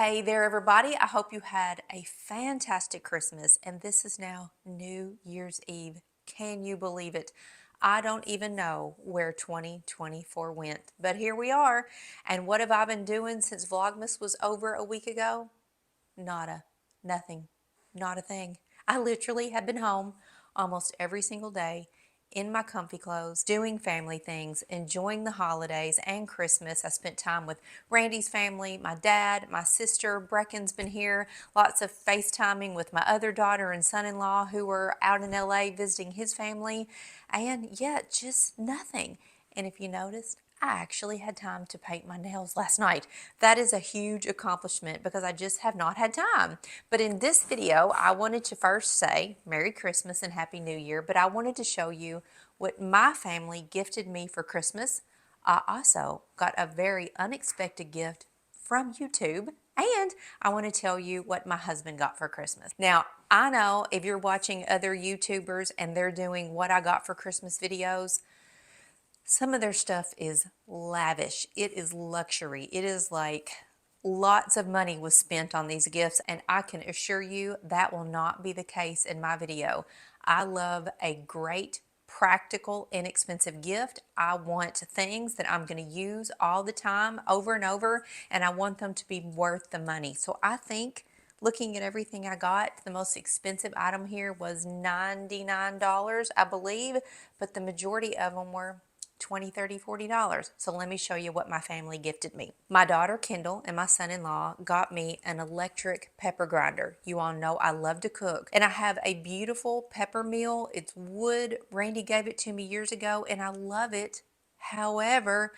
Hey there, everybody. I hope you had a fantastic Christmas, and this is now New Year's Eve. Can you believe it? I don't even know where 2024 went, but here we are. And what have I been doing since Vlogmas was over a week ago? Nada, nothing, not a thing. I literally have been home almost every single day in my comfy clothes, doing family things, enjoying the holidays and Christmas. I spent time with Randy's family, my dad, my sister. Brecken's been here. Lots of FaceTiming with my other daughter and son-in-law who were out in LA visiting his family. And yet, just nothing. And if you noticed, I actually had time to paint my nails last night. That is a huge accomplishment because I just have not had time. But in this video, I wanted to first say Merry Christmas and Happy New Year, but I wanted to show you what my family gifted me for Christmas. I also got a very unexpected gift from YouTube, and I want to tell you what my husband got for Christmas. Now, I know if you're watching other YouTubers and they're doing what I got for Christmas videos, some of their stuff is lavish. It is luxury. It is like lots of money was spent on these gifts, and I can assure you that will not be the case in my video. I love a great, practical, inexpensive gift. I want things that I'm going to use all the time, over and over, and I want them to be worth the money. So I think, looking at everything I got, the most expensive item here was $99, I believe, but the majority of them were $20, $30, $40. So let me show you what my family gifted me. My daughter Kendall and my son-in-law got me an electric pepper grinder. You all know I love to cook, and I have a beautiful pepper mill. It's wood. Randy gave it to me years ago, and I love it. However,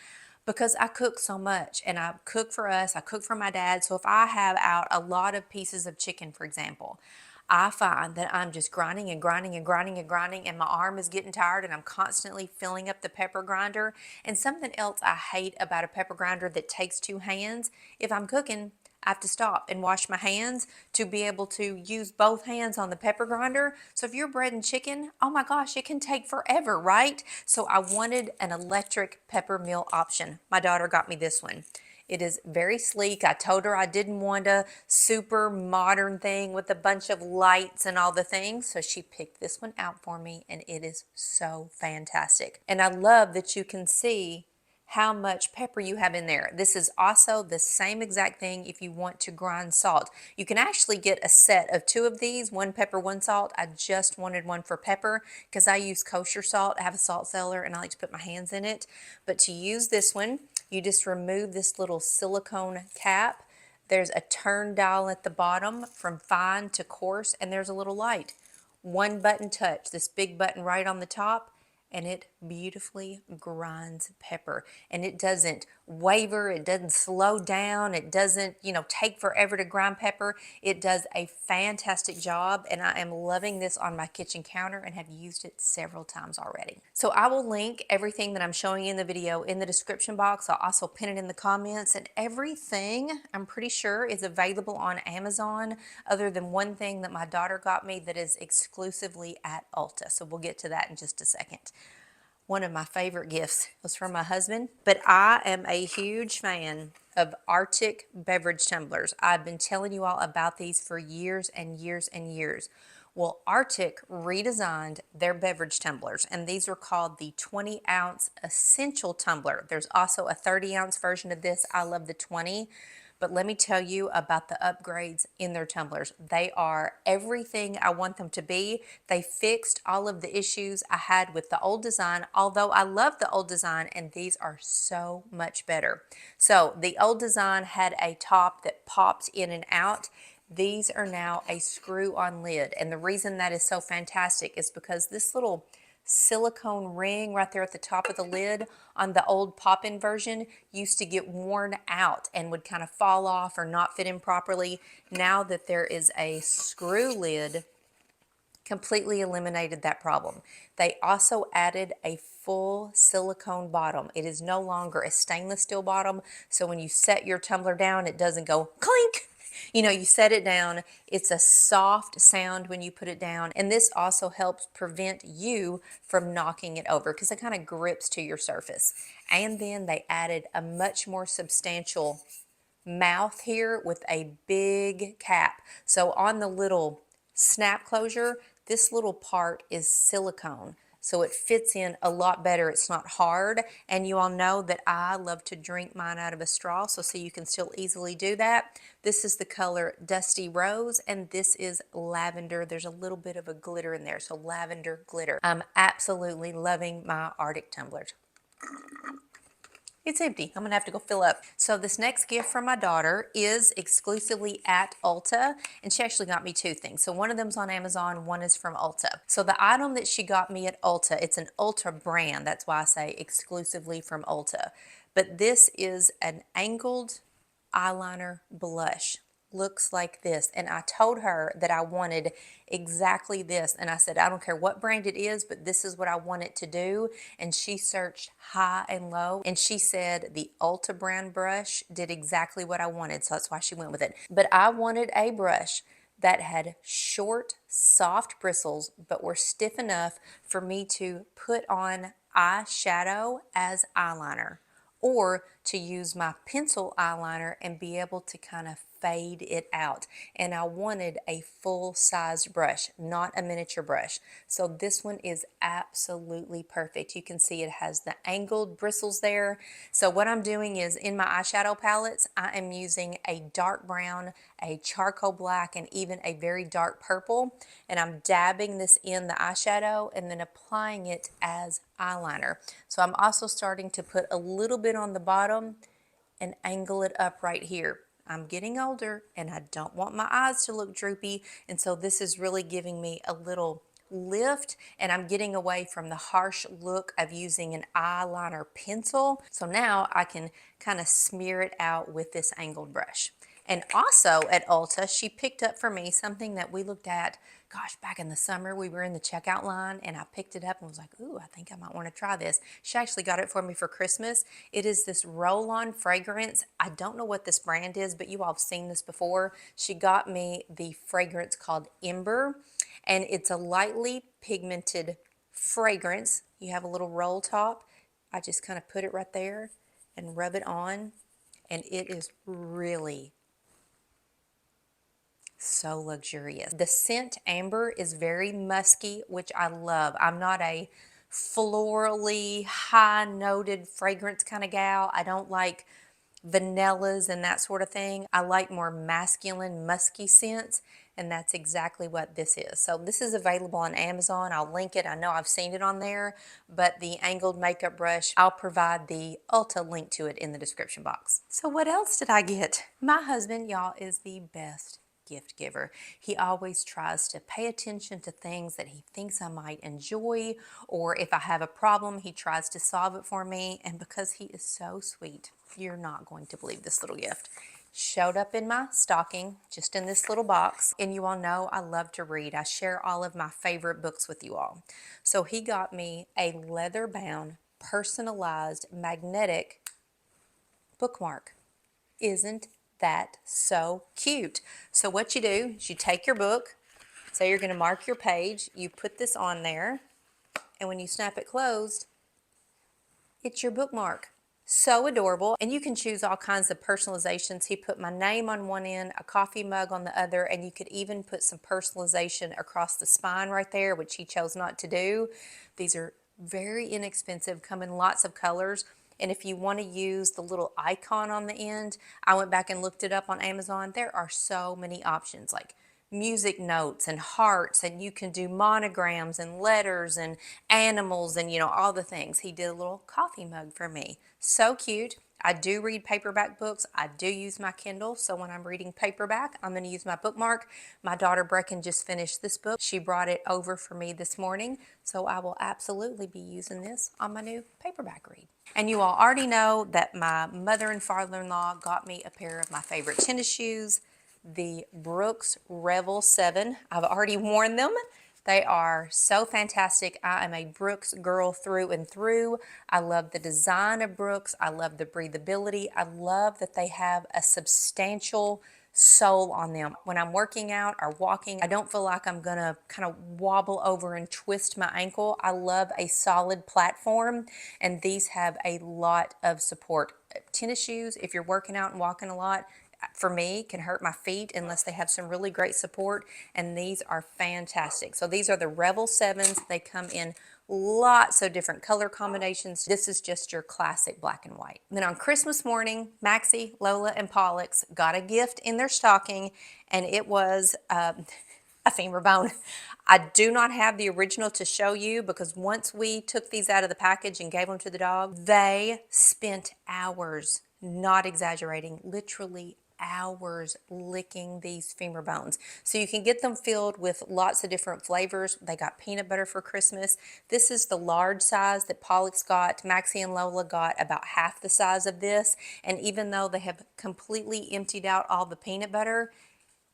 because I cook so much and I cook for us, I cook for my dad. So if I have out a lot of pieces of chicken, for example, I find that I'm just grinding and grinding and grinding and grinding, and my arm is getting tired, and I'm constantly filling up the pepper grinder. And something else I hate about a pepper grinder that takes two hands, if I'm cooking, I have to stop and wash my hands to be able to use both hands on the pepper grinder. So if you're breading chicken, oh my gosh, it can take forever, right? So I wanted an electric pepper mill option. My daughter got me this one. It is very sleek. I told her I didn't want a super modern thing with a bunch of lights and all the things. So she picked this one out for me, and it is so fantastic. And I love that you can see how much pepper you have in there. This is also the same exact thing if you want to grind salt. You can actually get a set of two of these, one pepper, one salt. I just wanted one for pepper because I use kosher salt. I have a salt cellar and I like to put my hands in it. But to use this one, you just remove this little silicone cap. There's a turn dial at the bottom from fine to coarse, and there's a little light. One button touch, this big button right on the top, and it beautifully grinds pepper. And it doesn't waver, it doesn't slow down, it doesn't, take forever to grind pepper. It does a fantastic job, and I am loving this on my kitchen counter and have used it several times already. So I will link everything that I'm showing you in the video in the description box. I'll also pin it in the comments, and everything I'm pretty sure is available on Amazon, other than one thing that my daughter got me that is exclusively at Ulta. So we'll get to that in just a second. One of my favorite gifts was from my husband, but I am a huge fan of Arctic beverage tumblers. I've been telling you all about these for years and years and years. Well, Arctic redesigned their beverage tumblers, and these are called the 20-ounce Essential Tumbler. There's also a 30-ounce version of this. I love the 20. But let me tell you about the upgrades in their tumblers. They are everything I want them to be. They fixed all of the issues I had with the old design, although I love the old design, and these are so much better. So the old design had a top that popped in and out. These are now a screw-on lid, and the reason that is so fantastic is because this little silicone ring right there at the top of the lid on the old pop-in version used to get worn out and would kind of fall off or not fit in properly. Now that there is a screw lid, completely eliminated that problem. They also added a full silicone bottom. It is no longer a stainless steel bottom, so when you set your tumbler down, it doesn't go clink. You set it down, it's a soft sound when you put it down, and this also helps prevent you from knocking it over because it kind of grips to your surface. And then they added a much more substantial mouth here with a big cap. So on the little snap closure, this little part is silicone. So it fits in a lot better. It's not hard. And you all know that I love to drink mine out of a straw, so you can still easily do that. This is the color Dusty Rose, and this is lavender. There's a little bit of a glitter in there, so lavender glitter. I'm absolutely loving my Arctic tumblers. It's empty. I'm gonna have to go fill up. So this next gift from my daughter is exclusively at Ulta, and she actually got me two things. So one of them's on Amazon, one is from Ulta. So the item that she got me at Ulta, it's an Ulta brand. That's why I say exclusively from Ulta. But this is an angled eyeliner blush. Looks like this, and I told her that I wanted exactly this, and I said I don't care what brand it is, but this is what I want it to do. And she searched high and low, and she said the Ulta brand brush did exactly what I wanted, so that's why she went with it. But I wanted a brush that had short, soft bristles, but were stiff enough for me to put on eyeshadow as eyeliner, or to use my pencil eyeliner and be able to kind of fade it out. And I wanted a full-sized brush, not a miniature brush. So this one is absolutely perfect. You can see it has the angled bristles there. So what I'm doing is, in my eyeshadow palettes, I am using a dark brown, a charcoal black, and even a very dark purple. And I'm dabbing this in the eyeshadow and then applying it as eyeliner. So I'm also starting to put a little bit on the bottom and angle it up right here. I'm getting older and I don't want my eyes to look droopy, and so this is really giving me a little lift, and I'm getting away from the harsh look of using an eyeliner pencil. So now I can kind of smear it out with this angled brush. And also at Ulta, she picked up for me something that we looked at, gosh, back in the summer. We were in the checkout line and I picked it up and was like, ooh, I think I might want to try this. She actually got it for me for Christmas. It is this roll-on fragrance. I don't know what this brand is, but you all have seen this before. She got me the fragrance called Ember, and it's a lightly pigmented fragrance. You have a little roll top. I just kind of put it right there and rub it on, and it is really so luxurious. The scent Amber is very musky, which I love. I'm not a florally high noted fragrance kind of gal. I don't like vanillas and that sort of thing. I like more masculine musky scents, and that's exactly what this is. So this is available on Amazon. I'll link it. I know I've seen it on there, but the angled makeup brush, I'll provide the Ulta link to it in the description box. So what else did I get? My husband, y'all, is the best gift giver. He always tries to pay attention to things that he thinks I might enjoy, or if I have a problem, he tries to solve it for me. And because he is so sweet, you're not going to believe this little gift. Showed up in my stocking, just in this little box. And you all know I love to read. I share all of my favorite books with you all. So he got me a leather-bound, personalized, magnetic bookmark. Isn't that so cute? So what you do is you take your book, say you're going to mark your page, you put this on there, and when you snap it closed, it's your bookmark. So adorable. And you can choose all kinds of personalizations. He put my name on one end, a coffee mug on the other, and you could even put some personalization across the spine right there, which he chose not to do. These are very inexpensive, come in lots of colors. And if you want to use the little icon on the end, I went back and looked it up on Amazon. There are so many options, like music notes and hearts, and you can do monograms and letters and animals and, you know, all the things. He did a little coffee mug for me. So cute. I do read paperback books. I do use my Kindle, so when I'm reading paperback, I'm going to use my bookmark. My daughter Brecken just finished this book. She brought it over for me this morning, so I will absolutely be using this on my new paperback read. And you all already know that my mother and father-in-law got me a pair of my favorite tennis shoes, the Brooks Revel 7. I've already worn them. They are so fantastic. I am a Brooks girl through and through. I love the design of Brooks. I love the breathability. I love that they have a substantial sole on them. When I'm working out or walking, I don't feel like I'm gonna kind of wobble over and twist my ankle. I love a solid platform, and these have a lot of support. Tennis shoes, if you're working out and walking a lot, for me, can hurt my feet unless they have some really great support, and these are fantastic. So these are the Revel 7s. They come in lots of different color combinations. This is just your classic black and white. And then on Christmas morning, Maxie, Lola, and Pollux got a gift in their stocking, and it was a femur bone. I do not have the original to show you because once we took these out of the package and gave them to the dog, they spent hours, not exaggerating, literally hours licking these femur bones. So you can get them filled with lots of different flavors. They got peanut butter for Christmas. This is the large size that Pollux got. Maxie and Lola got about half the size of this. And even though they have completely emptied out all the peanut butter,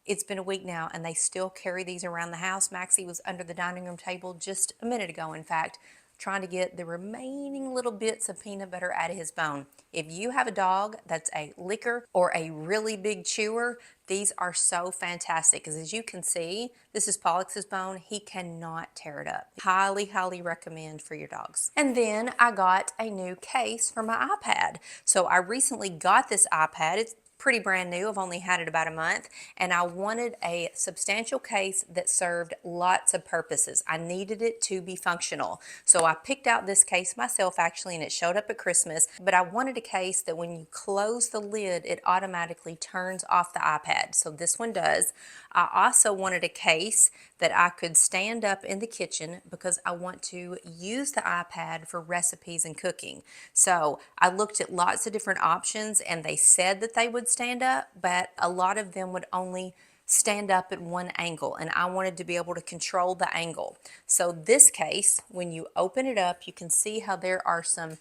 it's been a week now and they still carry these around the house. Maxie was under the dining room table just a minute ago, in fact, trying to get the remaining little bits of peanut butter out of his bone. If you have a dog that's a licker or a really big chewer, these are so fantastic because as you can see, this is Pollux's bone. He cannot tear it up. Highly, highly recommend for your dogs. And then I got a new case for my iPad. So I recently got this iPad. It's pretty brand new. I've only had it about a month, and I wanted a substantial case that served lots of purposes. I needed it to be functional. So I picked out this case myself actually, and it showed up at Christmas, but I wanted a case that when you close the lid, it automatically turns off the iPad. So this one does. I also wanted a case that I could stand up in the kitchen because I want to use the iPad for recipes and cooking. So I looked at lots of different options and they said that they would stand up, but a lot of them would only stand up at one angle, and I wanted to be able to control the angle. So this case, when you open it up, you can see how there are some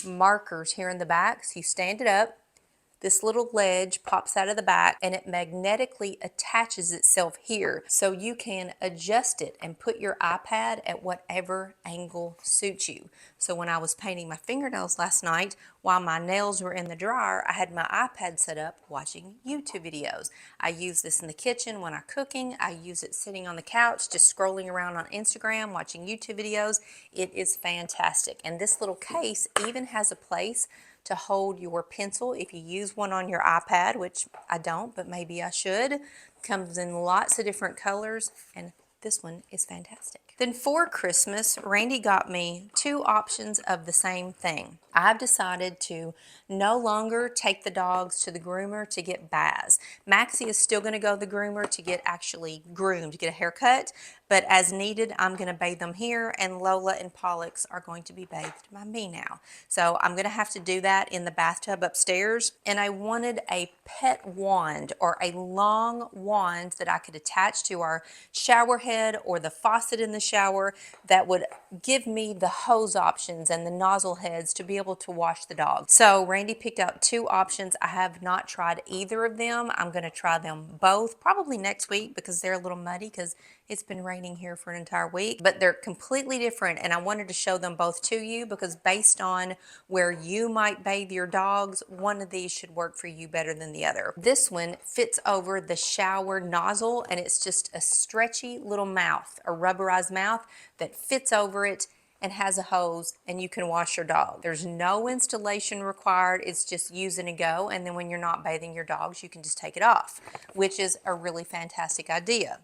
markers here in the back. So you stand it up, this little ledge pops out of the back and it magnetically attaches itself here. So you can adjust it and put your iPad at whatever angle suits you. So when I was painting my fingernails last night, while my nails were in the dryer, I had my iPad set up watching YouTube videos. I use this in the kitchen when I'm cooking. I use it sitting on the couch, just scrolling around on Instagram, watching YouTube videos. It is fantastic. And this little case even has a place to hold your pencil if you use one on your iPad, which I don't, but maybe I should. Comes in lots of different colors, and this one is fantastic. Then for Christmas, Randy got me two options of the same thing. I've decided to no longer take the dogs to the groomer to get baths. Maxie is still going to go to the groomer to get actually groomed, to get a haircut, but as needed, I'm going to bathe them here, and Lola and Pollux are going to be bathed by me now. So I'm going to have to do that in the bathtub upstairs, and I wanted a pet wand or a long wand that I could attach to our shower head or the faucet in the shower that would give me the hose options and the nozzle heads to be able to wash the dog. So Randy picked out two options. I have not tried either of them. I'm going to try them both probably next week because they're a little muddy because it's been raining here for an entire week, but they're completely different, and I wanted to show them both to you because based on where you might bathe your dogs, one of these should work for you better than the other. This one fits over the shower nozzle, and it's just a stretchy little mouth, a rubberized mouth that fits over it and has a hose, and you can wash your dog. There's no installation required. It's just use and go, and then when you're not bathing your dogs, you can just take it off, which is a really fantastic idea.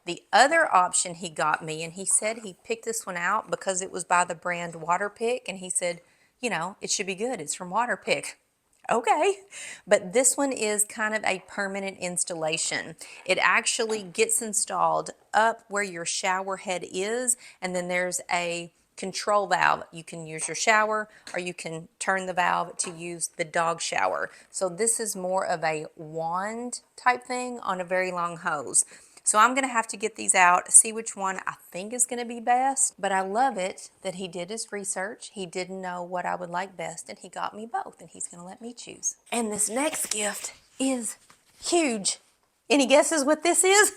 The other option he got me, and he said he picked this one out because it was by the brand Waterpik, and he said, you know, it should be good. It's from Waterpik. Okay, but this one is kind of a permanent installation. It actually gets installed up where your shower head is, and then there's a control valve. You can use your shower or you can turn the valve to use the dog shower. So this is more of a wand type thing on a very long hose. So I'm going to have to get these out, see which one I think is going to be best, but I love it that he did his research. He didn't know what I would like best, and he got me both, and he's going to let me choose. And this next gift is huge. Any guesses what this is?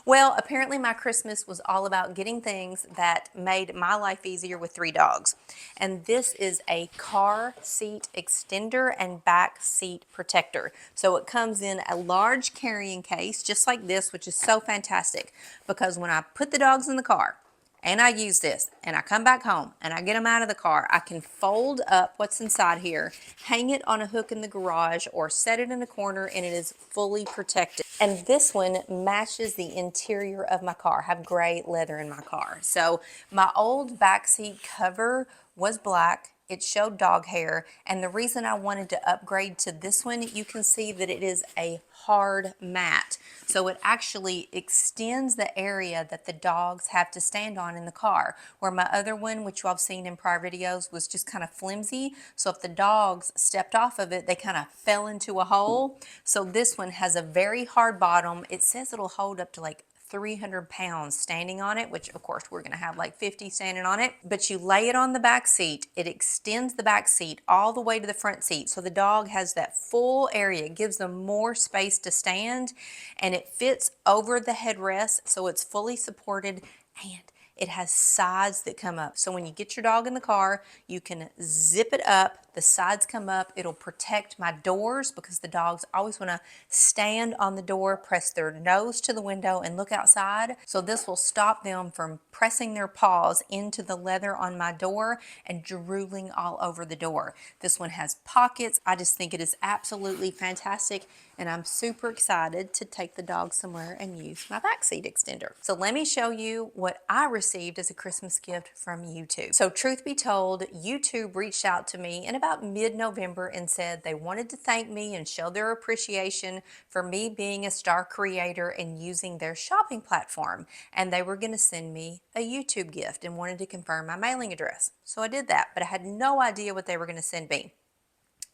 Well, apparently my Christmas was all about getting things that made my life easier with 3 dogs. And this is a car seat extender and back seat protector. So it comes in a large carrying case, just like this, which is so fantastic because when I put the dogs in the car, and I use this, and I come back home, and I get them out of the car, I can fold up what's inside here, hang it on a hook in the garage, or set it in a corner, and it is fully protected. And this one matches the interior of my car. I have gray leather in my car. So my old backseat cover was black. It showed dog hair, and the reason I wanted to upgrade to this one, you can see that it is a hard mat. So it actually extends the area that the dogs have to stand on in the car, where my other one, which you all have seen in prior videos, was just kind of flimsy. So if the dogs stepped off of it, they kind of fell into a hole. So this one has a very hard bottom. It says it'll hold up to like 300 pounds standing on it, which of course we're going to have like 50 standing on it. But you lay it on the back seat, it extends the back seat all the way to the front seat. So the dog has that full area. It gives them more space to stand, and it fits over the headrest, so it's fully supported, and it has sides that come up. So when you get your dog in the car, you can zip it up, the sides come up, it'll protect my doors because the dogs always wanna stand on the door, press their nose to the window and look outside. So this will stop them from pressing their paws into the leather on my door and drooling all over the door. This one has pockets. I just think it is absolutely fantastic, and I'm super excited to take the dog somewhere and use my backseat extender. So let me show you what I received as a Christmas gift from YouTube. So truth be told, YouTube reached out to me in about mid-November and said they wanted to thank me and show their appreciation for me being a star creator and using their shopping platform. And they were gonna send me a YouTube gift and wanted to confirm my mailing address. So I did that, but I had no idea what they were gonna send me.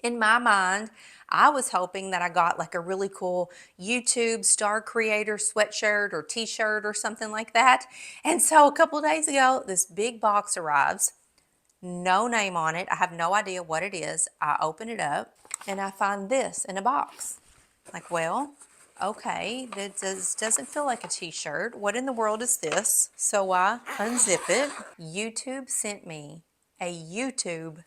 In my mind, I was hoping that I got like a really cool YouTube star creator sweatshirt or t-shirt or something like that. And so a couple of days ago, this big box arrives, no name on it. I have no idea what it is. I open it up and I find this in a box. Like, well, okay, that doesn't feel like a t-shirt. What in the world is this? So I unzip it. YouTube sent me a YouTube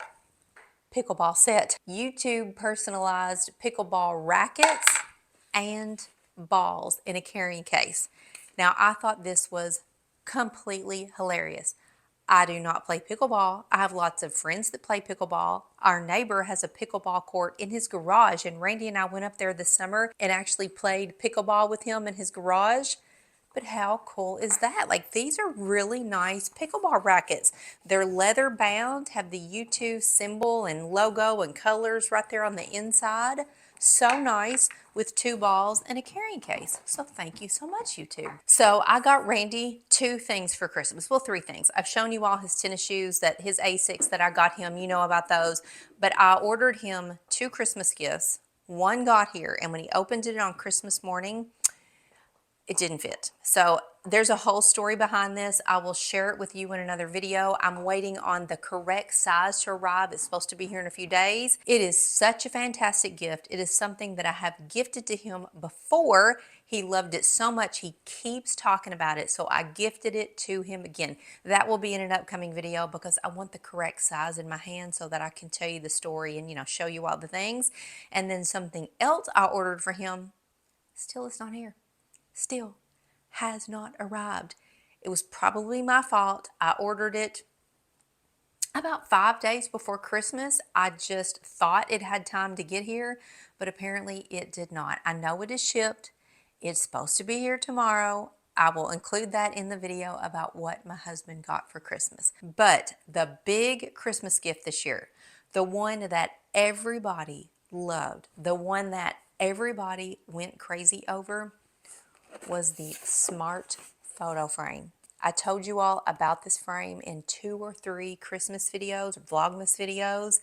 pickleball set. YouTube personalized pickleball rackets and balls in a carrying case. Now, I thought this was completely hilarious. I do not play pickleball. I have lots of friends that play pickleball. Our neighbor has a pickleball court in his garage, and Randy and I went up there this summer and actually played pickleball with him in his garage. But how cool is that? Like, these are really nice pickleball rackets. They're leather bound, have the YouTube symbol and logo and colors right there on the inside. So nice, with 2 balls and a carrying case. So thank you so much, YouTube. So I got Randy 2 things for Christmas. Well, 3 things. I've shown you all his tennis shoes, that his Asics that I got him. You know about those. But I ordered him 2 Christmas gifts. One got here, and when he opened it on Christmas morning, it didn't fit. So there's a whole story behind this. I will share it with you in another video. I'm waiting on the correct size to arrive. It's supposed to be here in a few days. It is such a fantastic gift. It is something that I have gifted to him before. He loved it so much, he keeps talking about it. So I gifted it to him again. That will be in an upcoming video because I want the correct size in my hand so that I can tell you the story and, you know, show you all the things. And then something else I ordered for him, still is not here. Still has not arrived. It was probably my fault. I ordered it about 5 days before Christmas. I just thought it had time to get here, but apparently it did not. I know it is shipped. It's supposed to be here tomorrow. I will include that in the video about what my husband got for Christmas. But the big Christmas gift this year, the one that everybody loved, the one that everybody went crazy over, was the smart photo frame. I told you all about this frame in 2 or 3 Christmas videos, Vlogmas videos.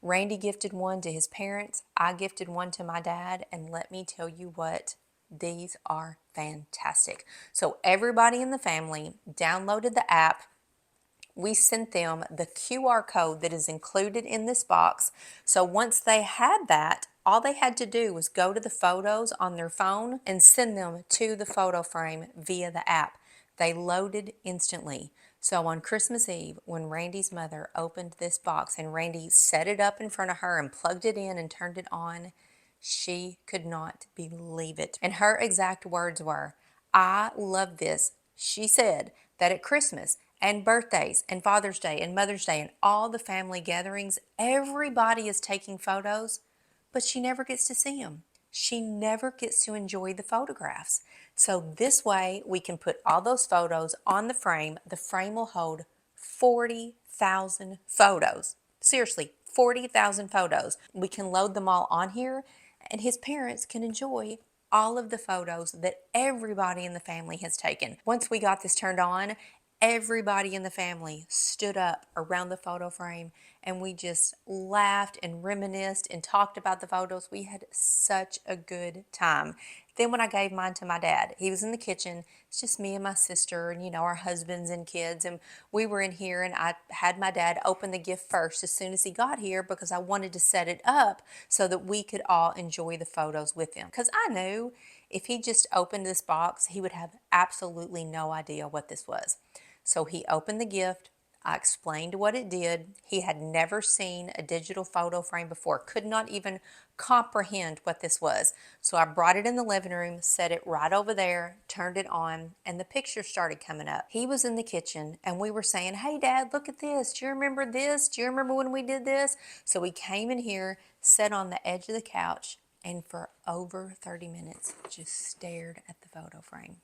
Randy gifted one to his parents. I gifted one to my dad, and let me tell you what, these are fantastic. So everybody in the family downloaded the app. We sent them the QR code that is included in this box. So once they had that, All they had to do was go to the photos on their phone and send them to the photo frame via the app. They loaded instantly. So on Christmas Eve, when Randy's mother opened this box and Randy set it up in front of her and plugged it in and turned it on, she could not believe it. And her exact words were, "I love this." She said that at Christmas and birthdays and Father's Day and Mother's Day and all the family gatherings, everybody is taking photos, but she never gets to see them. She never gets to enjoy the photographs. So this way we can put all those photos on the frame. The frame will hold 40,000 photos. Seriously, 40,000 photos. We can load them all on here and his parents can enjoy all of the photos that everybody in the family has taken. Once we got this turned on, everybody in the family stood up around the photo frame and we just laughed and reminisced and talked about the photos. We had such a good time. Then when I gave mine to my dad, he was in the kitchen. It's just me and my sister and, our husbands and kids. And we were in here and I had my dad open the gift first as soon as he got here because I wanted to set it up so that we could all enjoy the photos with him. Because I knew if he just opened this box, he would have absolutely no idea what this was. So he opened the gift. I explained what it did. He had never seen a digital photo frame before, could not even comprehend what this was. So I brought it in the living room, set it right over there, turned it on, and the pictures started coming up. He was in the kitchen and we were saying, "Hey Dad, look at this. Do you remember this? Do you remember when we did this?" So we came in here, sat on the edge of the couch, and for over 30 minutes just stared at the photo frame.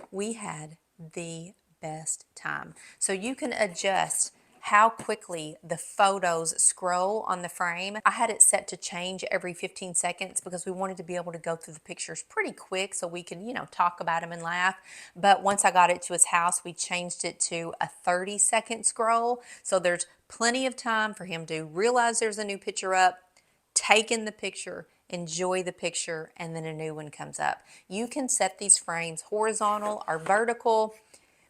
We had the best time. So you can adjust how quickly the photos scroll on the frame. I had it set to change every 15 seconds because we wanted to be able to go through the pictures pretty quick so we could, talk about them and laugh. But once I got it to his house, we changed it to a 30-second scroll. So there's plenty of time for him to realize there's a new picture up, take in the picture, enjoy the picture, and then a new one comes up. You can set these frames horizontal or vertical.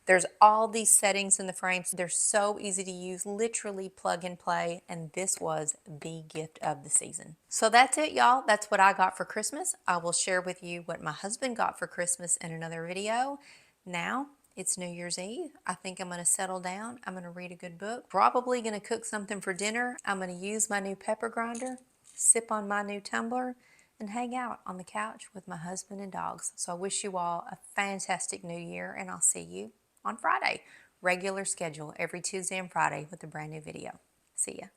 There's all these settings in the frames. They're so easy to use, literally plug and play, and this was the gift of the season. So that's it, y'all. That's what I got for Christmas. I will share with you what my husband got for Christmas in another video. Now, it's New Year's Eve. I think I'm going to settle down. I'm going to read a good book. Probably going to cook something for dinner. I'm going to use my new pepper grinder, sip on my new tumbler, and hang out on the couch with my husband and dogs. So I wish you all a fantastic new year, and I'll see you on Friday. Regular schedule every Tuesday and Friday with a brand new video. See ya.